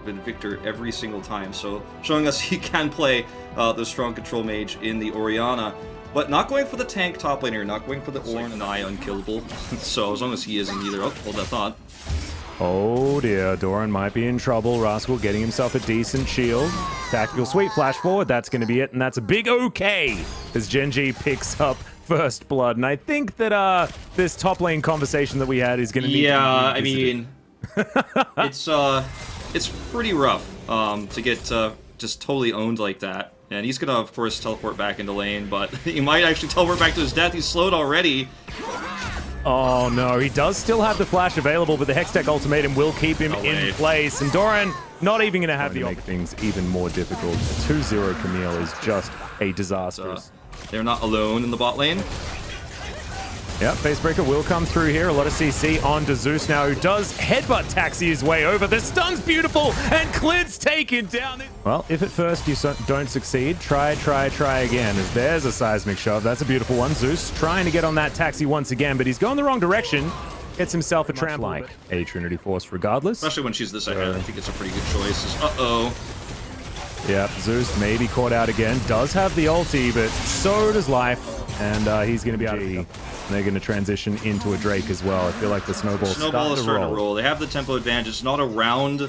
been victor every single time. So showing us he can play the strong control mage in the Orianna. But not going for the tank top laner, not going for the Ornn and I unkillable. So as long as he isn't either. Oh, hold that thought. Oh dear, Doran might be in trouble. Rascal getting himself a decent shield. Tactical sweep, flash forward, that's going to be it. And that's a big okay as GenG picks up first blood. And I think that this top lane conversation that we had is going to need to be revisited. I mean, it's pretty rough to get just totally owned like that. And he's going to, of course, teleport back into lane, but he might actually teleport back to his death. He's slowed already. Oh no, he does still have the flash available, but the Hextech ultimatum will keep him in place. And Doran not even going to have to make things even more difficult. 2-0 Camille is just a disaster. They're not alone in the bot lane. Yep, Facebreaker will come through here. A lot of CC on to Zeus now, who does headbutt taxi his way over. The stun's beautiful, and Clid's taken down. Well, if at first you don't succeed, try again, as there's a seismic shove. That's a beautiful one. Zeus trying to get on that taxi once again, but he's going the wrong direction. Gets himself a tramp like a Trinity Force regardless. Especially when she's this ahead, I think it's a pretty good choice. Uh-oh. Yep, Zeus may be caught out again. Does have the ulti, but so does Life. And he's going to be out of the... They're going to transition into a Drake as well. I feel like the snowball is starting to roll. They have the tempo advantage. It's not around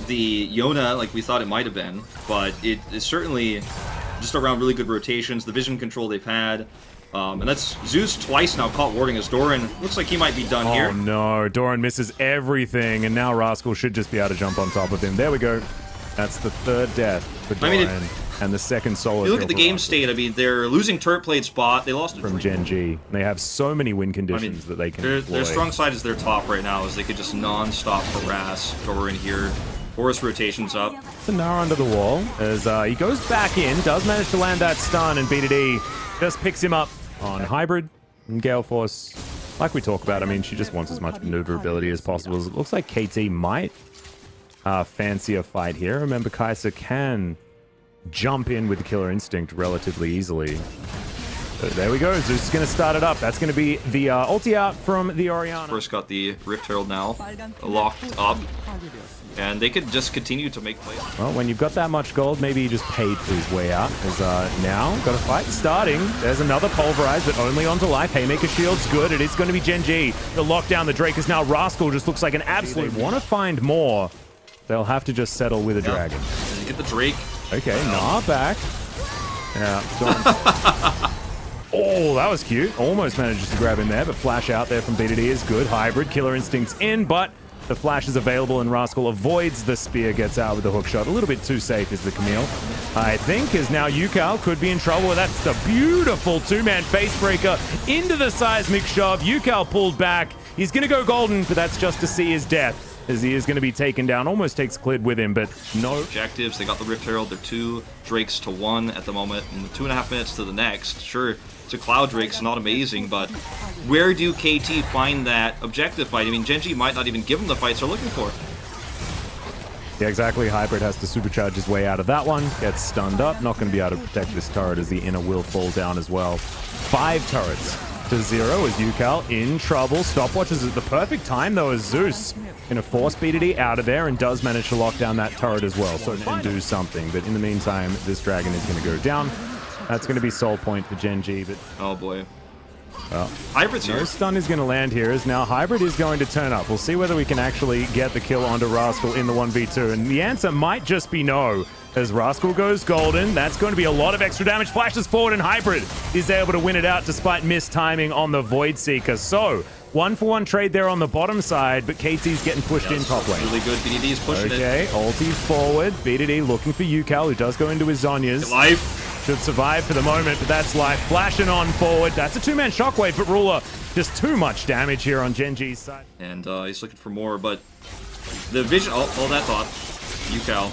the Yona like we thought it might have been, but it is certainly just around really good rotations, the vision control they've had. And that's Zeus twice now caught warding as Doran. Looks like he might be done here. Oh no, Doran misses everything, and now Rascal should just be able to jump on top of him. There we go. That's the third death for Doran. And the second solo. You look at the game state, I mean, they're losing turret plate spot. They lost from GenG. They have so many win conditions that they can Their strong side is their top right now, as they could just non-stop harass Doran here. Force rotations up. The Nara under the wall as he goes back in, does manage to land that stun, and BDD just picks him up on Hybrid. And Gale Force, like we talk about, I mean, she just wants as much maneuverability as possible. It looks like KT might fancy a fight here. Remember, Kai'Sa can jump in with the Killer Instinct relatively easily. So there we go. Zeus is going to start it up. That's going to be the ulti out from the Orianna. First got the Rift Herald now locked up, and they could just continue to make plays. Well, when you've got that much gold, maybe he just paid for his way out. As now got a fight starting. There's another Pulverize, but only onto Life. Haymaker shield's good. It is going to be GenG. The lockdown. The Drake is now Rascal. Just looks like an absolute. They want to find more. They'll have to just settle with a dragon. You get the Drake. Okay, nah, back. Yeah, oh, that was cute. Almost manages to grab him there, but flash out there from BDD is good. Hybrid, Killer Instinct's in, but the flash is available, and Rascal avoids the spear, gets out with the hook shot. A little bit too safe is the Camille. I think, as now Yukal could be in trouble. That's the beautiful two-man Facebreaker into the seismic shove. Yukal pulled back. He's going to go golden, but that's just to see his death, as he is going to be taken down. Almost takes Clid with him, but no. Objectives, they got the Rift Herald. They're 2 Drakes to 1 at the moment, and 2.5 minutes to the next. Sure, it's a Cloud Drake's not amazing, but where do KT find that objective fight? I mean, GenG might not even give them the fights they're looking for. Yeah, exactly. Hybrid has to supercharge his way out of that one. Gets stunned up. Not going to be able to protect this turret as the inner will fall down as well. 5 turrets to 0 as Yukal in trouble. Stopwatch is at the perfect time, though, as Zeus going to force BDD out of there and does manage to lock down that turret as well. So and do something. But in the meantime, this dragon is going to go down. That's going to be soul point for GenG. But oh boy. Well, Hybrid's here. No stun is going to land here, as now Hybrid is going to turn up. We'll see whether we can actually get the kill onto Rascal in the 1v2. And the answer might just be no. As Rascal goes golden, that's going to be a lot of extra damage. Flashes forward, and Hybrid is able to win it out despite missed timing on the Void Seeker. So, 1-for-1 trade there on the bottom side, but KT's getting pushed in top lane. Really good. BDD's pushing it. Okay, ulti forward. BDD looking for Yukal, who does go into his Zhonya's. Life. Should survive for the moment, but that's Life. Flashing on forward. That's a 2-man shockwave, but Ruler, just too much damage here on GenG's side. And he's looking for more, but the vision, all that thought. Yukal.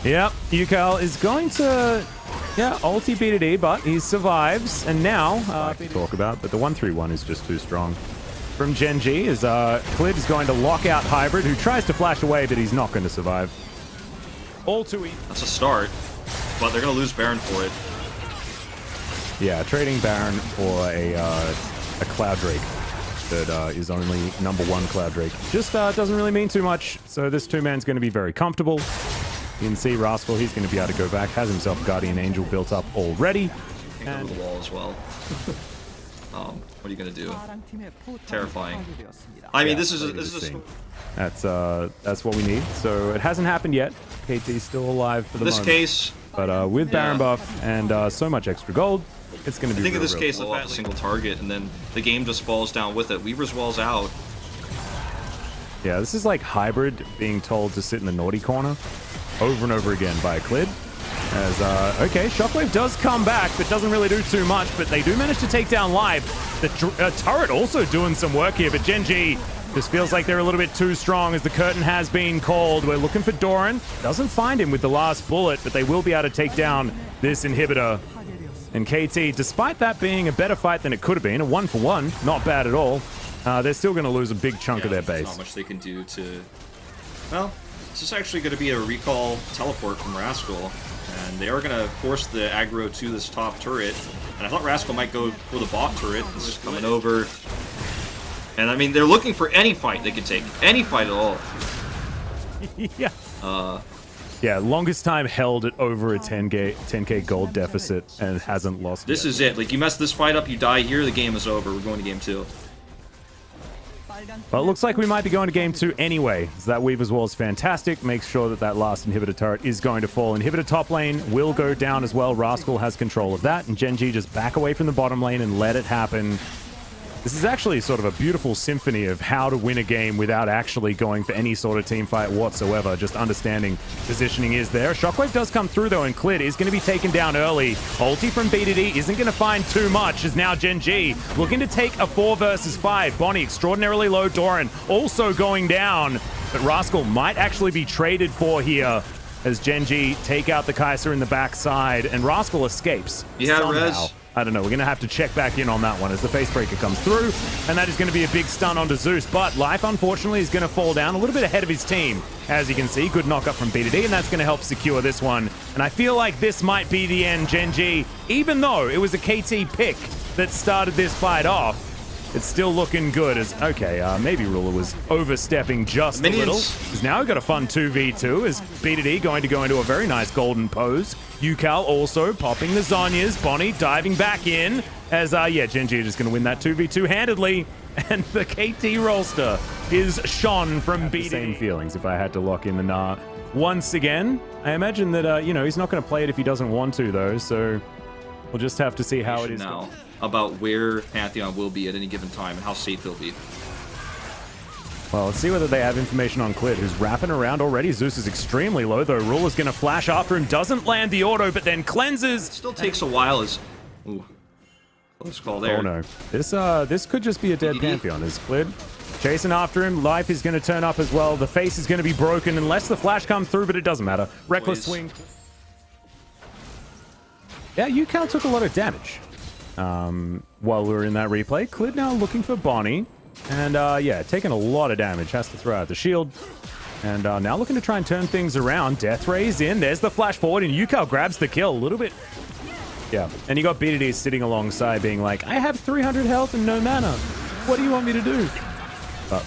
Yep, Yukal is going to, ulti BDD, but he survives. And now, to talk about, but the 1-3-1 is just too strong. From GenG is Clid is going to lock out Hybrid, who tries to flash away, but he's not going to survive. All too easy. That's a start, but they're going to lose Baron for it. Yeah, trading Baron for a Cloud Drake. that is only #1 Cloud Drake. Just doesn't really mean too much. So this two-man's going to be very comfortable. You can see Rascal, he's going to be able to go back. Has himself a Guardian Angel built up already. Can't go to the wall as well. What are you going to do? Terrifying. I mean, this is that's what we need. So it hasn't happened yet. KT's still alive for the moment. This case, but with Baron buff and so much extra gold, it's going to be. I think in this case, they'll have a single target, and then the game just falls down with it. Weaver's Wall's out. Yeah, this is like Hybrid being told to sit in the naughty corner over and over again by Clid. As, okay, Shockwave does come back, but doesn't really do too much, but they do manage to take down Live. The turret also doing some work here, but GenG just feels like they're a little bit too strong as the curtain has been called. We're looking for Doran. Doesn't find him with the last bullet, but they will be able to take down this inhibitor. And KT, despite that being a better fight than it could have been, a 1-for-1, not bad at all, they're still going to lose a big chunk of their base. There's not much they can do to... Well, this is actually going to be a recall teleport from Rascal, and they are going to force the aggro to this top turret. And I thought Rascal might go for the bot turret. This is coming over. And I mean, they're looking for any fight they can take. Any fight at all. Yeah. Yeah, longest time held at over a 10k gold deficit and hasn't lost This yet. is it. Like, you mess this fight up, you die here, the game is over. We're going to game 2. But it looks like we might be going to game 2 anyway. So that Weaver's Wall is fantastic. Makes sure that that last inhibitor turret is going to fall. Inhibitor top lane will go down as well. Rascal has control of that. And GenG just back away from the bottom lane and let it happen. This is actually sort of a beautiful symphony of how to win a game without actually going for any sort of team fight whatsoever. Just understanding positioning is there. Shockwave does come through though, and Clid is going to be taken down early. Ulti from B2D isn't going to find too much as now GenG looking to take a 4 versus 5. Bonnie extraordinarily low. Doran also going down, but Rascal might actually be traded for here as GenG take out the Kai'Sa in the backside, and Rascal escapes. Yeah, somehow. Rez. I don't know. We're going to have to check back in on that one as the Facebreaker comes through, and that is going to be a big stun onto Zeus. But Life, unfortunately, is going to fall down a little bit ahead of his team. As you can see, good knock up from B2D, and that's going to help secure this one. And I feel like this might be the end, GenG. Even though it was a KT pick that started this fight off, it's still looking good as, okay, maybe Ruler was overstepping just a little. He's now got a fun 2v2 as B2D going to go into a very nice golden pose. Yukal also popping the Zhonya's. Bonnie diving back in as, yeah, GenG are just going to win that 2v2 handedly. And the KT Rolster is shone from B2D. Same feelings if I had to lock in the Gnar once again. I imagine that, you know, he's not going to play it if he doesn't want to, though, so we'll just have to see how it is now about where Pantheon will be at any given time and how safe he'll be. Well, let's see whether they have information on Clid, who's wrapping around already. Zeus is extremely low, though. Ruler's going to flash after him, doesn't land the auto, but then cleanses. It still takes a while as... Ooh. Close call there. Oh, no. This could just be a dead Pantheon. Is Clid chasing after him. Life is going to turn up as well. The face is going to be broken unless the flash comes through, but it doesn't matter. Reckless swing. Yeah, Yukal took a lot of damage while we were in that replay. Clid now looking for Bonnie. And, yeah, taking a lot of damage. Has to throw out the shield. And now looking to try and turn things around. Death Ray's in. There's the flash forward, and Yukal grabs the kill. A little bit... Yeah, and you got B2D sitting alongside being like, I have 300 health and no mana. What do you want me to do?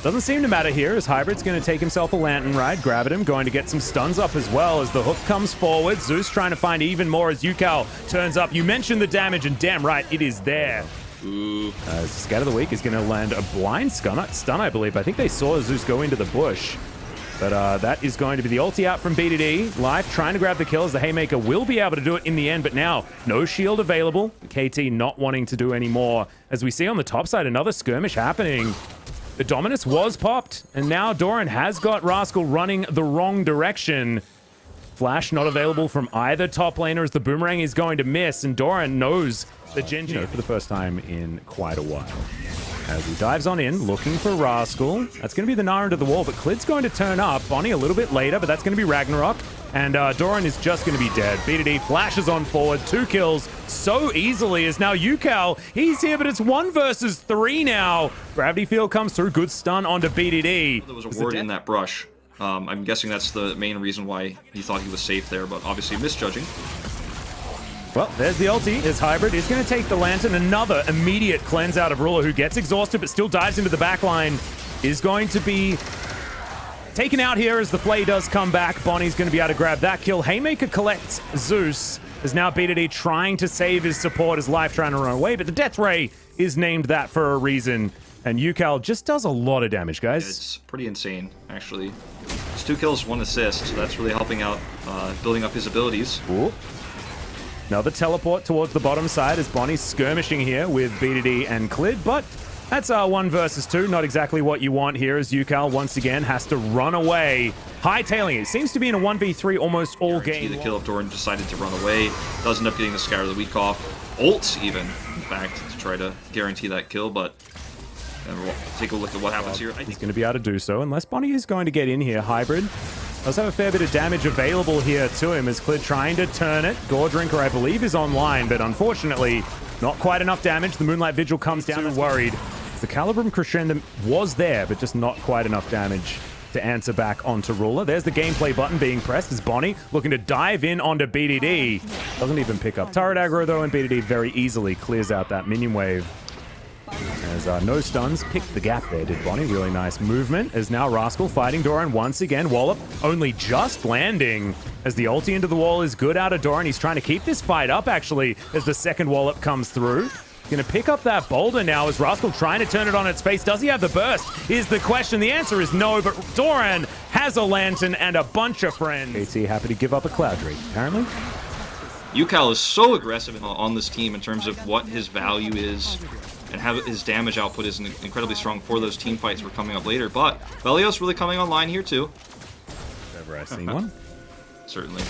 Doesn't seem to matter here as Hybrid's going to take himself a Lantern Ride, grab at him, going to get some stuns up as well as the hook comes forward. Zeus trying to find even more as Yukal turns up. You mentioned the damage, and damn right, it is there. Ooh. Scat of the Week is going to land a blind stun, I believe. I think they saw Zeus go into the bush. But that is going to be the ulti out from B2D. Life trying to grab the kill as the Haymaker will be able to do it in the end, but now no shield available. KT not wanting to do any more. As we see on the top side, another skirmish happening. The Dominus was popped, and now Doran has got Rascal running the wrong direction. Flash not available from either top laner as the Boomerang is going to miss, and Doran knows that GenG for the first time in quite a while. As he dives on in, looking for Rascal. That's going to be the Gnar into the wall, but Clid's going to turn up. Bonnie a little bit later, but that's going to be Ragnarok. And Doran is just going to be dead. B2D flashes on forward. 2 kills so easily as now Yukal. He's here, but it's 1 versus 3 now. Gravity Field comes through. Good stun onto B2D. There was a ward in that brush. I'm guessing that's the main reason why he thought he was safe there, but obviously misjudging. Well, there's the ulti. His hybrid is going to take the lantern. Another immediate cleanse out of Ruler, who gets exhausted but still dives into the back line. Is going to be taken out here as the Flay does come back. Bonnie's going to be able to grab that kill. Haymaker collects Zeus. Is now BDD trying to save his support, his life trying to run away, but the Death Ray is named that for a reason. And Yukal just does a lot of damage, guys. It's pretty insane, actually. It's 2 kills, 1 assist, so that's really helping out, building up his abilities. Ooh. Another teleport towards the bottom side as Bonnie's skirmishing here with BDD and Clid, but that's 1 versus 2. Not exactly what you want here as Yukal once again has to run away. Hightailing it. Seems to be in a 1v3 almost all game. The kill if Doran decided to run away. Does end up getting the Scatter of the Week off. Ults even, in fact, to try to guarantee that kill, but we'll take a look at what happens here. He's going to be able to do so, unless Bonnie is going to get in here. Hybrid does have a fair bit of damage available here to him as Clid trying to turn it. Gore Drinker, I believe, is online, but unfortunately, not quite enough damage. The Moonlight Vigil comes down and worried. The Calibrum Crescendo was there, but just not quite enough damage to answer back onto Ruler. There's the gameplay button being pressed as Bonnie looking to dive in onto BDD. Doesn't even pick up turret aggro though, and BDD very easily clears out that minion wave. As no stuns, picked the gap there, did Bonnie. Really nice movement. As now Rascal fighting Doran once again. Wallop only just landing as the ulti into the wall is good out of Doran. He's trying to keep this fight up actually as the second Wallop comes through. Gonna pick up that boulder now as Rascal trying to turn it on its face. Does he have the burst? Is the question. The answer is no, but Doran has a lantern and a bunch of friends. KT happy to give up a Cloud Drake, apparently. Yukal is so aggressive on this team in terms of what his value is, and how his damage output is incredibly strong for those team fights we're coming up later. But Velios really coming online here too. If ever I see one. Certainly.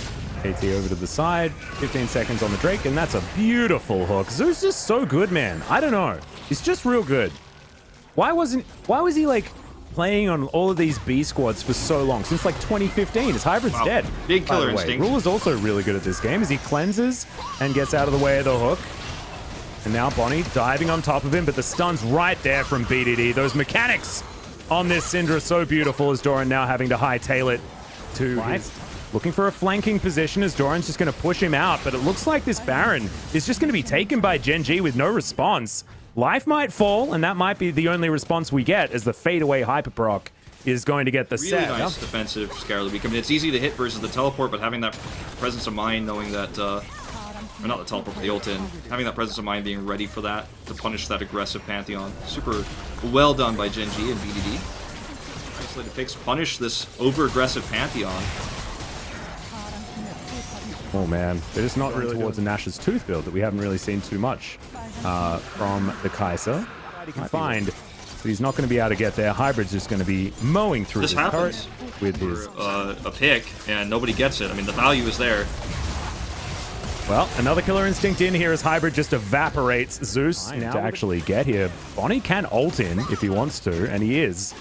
KT over to the side, 15 seconds on the Drake, and that's a beautiful hook. Zeus is so good, man. I don't know. He's just real good. Why was he like playing on all of these B squads for so long? Since like 2015. His hybrid's dead. Big killer instinct. Ruler's also really good at this game as he cleanses and gets out of the way of the hook. And now Bonnie diving on top of him, but the stun's right there from BDD. Those mechanics on this Syndra so beautiful as Doran now having to hightail it to his... Looking for a flanking position as Doran's just going to push him out, but it looks like this Baron is just going to be taken by GenG with no response. Life might fall, and that might be the only response we get as the fadeaway Hyperproc is going to get the really set. Nice defensive Scatter of the Week. I mean, it's easy to hit versus the teleport, but having that presence of mind, knowing that, or not the teleport, but the ult in, having that presence of mind, being ready for that, to punish that aggressive Pantheon. Super well done by GenG and BDD. Isolated picks punish this over-aggressive Pantheon. Oh man, they're just not really towards a Nash's Tooth build that we haven't really seen too much from the Kai'Sa. He can find, but he's not going to be able to get there. Hybrid's just going to be mowing through this happens with his a pick, and nobody gets it. I mean, the value is there. Well, another killer instinct in here as Hybrid just evaporates Zeus to actually get here. Bonnie can ult in if he wants to, and he is.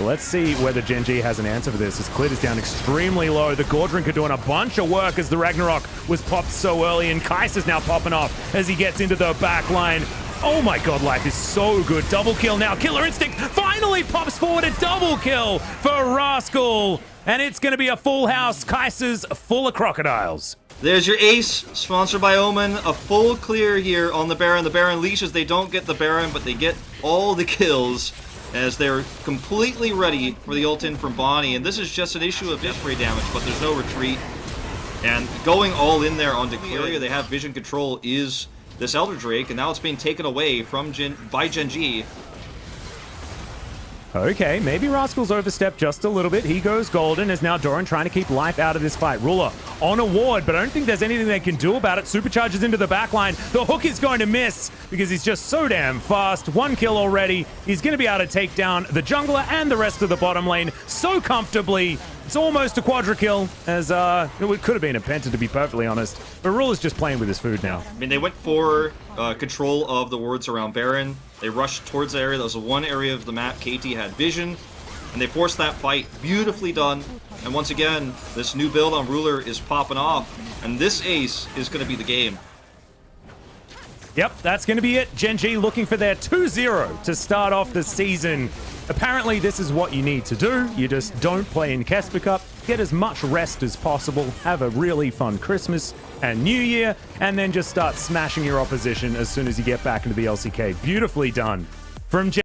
Let's see whether GenG has an answer for this as Clid is down extremely low. The Gore Drinker doing a bunch of work as the Ragnarok was popped so early, and Kai'Sa's now popping off as he gets into the back line. Oh my god, life is so good. Double kill now. Killer Instinct finally pops forward a double kill for Rascal. And it's going to be a full house. Kai'Sa's full of crocodiles. There's your ace, sponsored by Omen. A full clear here on the Baron. The Baron leashes. They don't get the Baron, but they get all the kills as they're completely ready for the ult in from Bonnie. And this is just an issue of death ray damage, but there's no retreat. And going all in there on the area they have vision control is this Elder Drake, and now it's being taken away from by GenG. Okay, maybe Rascal's overstepped just a little bit. He goes golden as now Doran trying to keep life out of this fight. Ruler on a ward, but I don't think there's anything they can do about it. Supercharges into the backline. The hook is going to miss because he's just so damn fast. One kill already. He's going to be able to take down the jungler and the rest of the bottom lane so comfortably. It's almost a quadra kill, as it could have been a penta to be perfectly honest. But Ruler's just playing with his food now. I mean, they went for control of the wards around Baron. They rushed towards the area. That was the one area of the map KT had vision, and they forced that fight. Beautifully done. And once again, this new build on Ruler is popping off, and this ace is going to be the game. Yep, that's going to be it. GenG looking for their 2-0 to start off the season. Apparently, this is what you need to do. You just don't play in Casper Cup, get as much rest as possible, have a really fun Christmas and New Year, and then just start smashing your opposition as soon as you get back into the LCK. Beautifully done from GenG.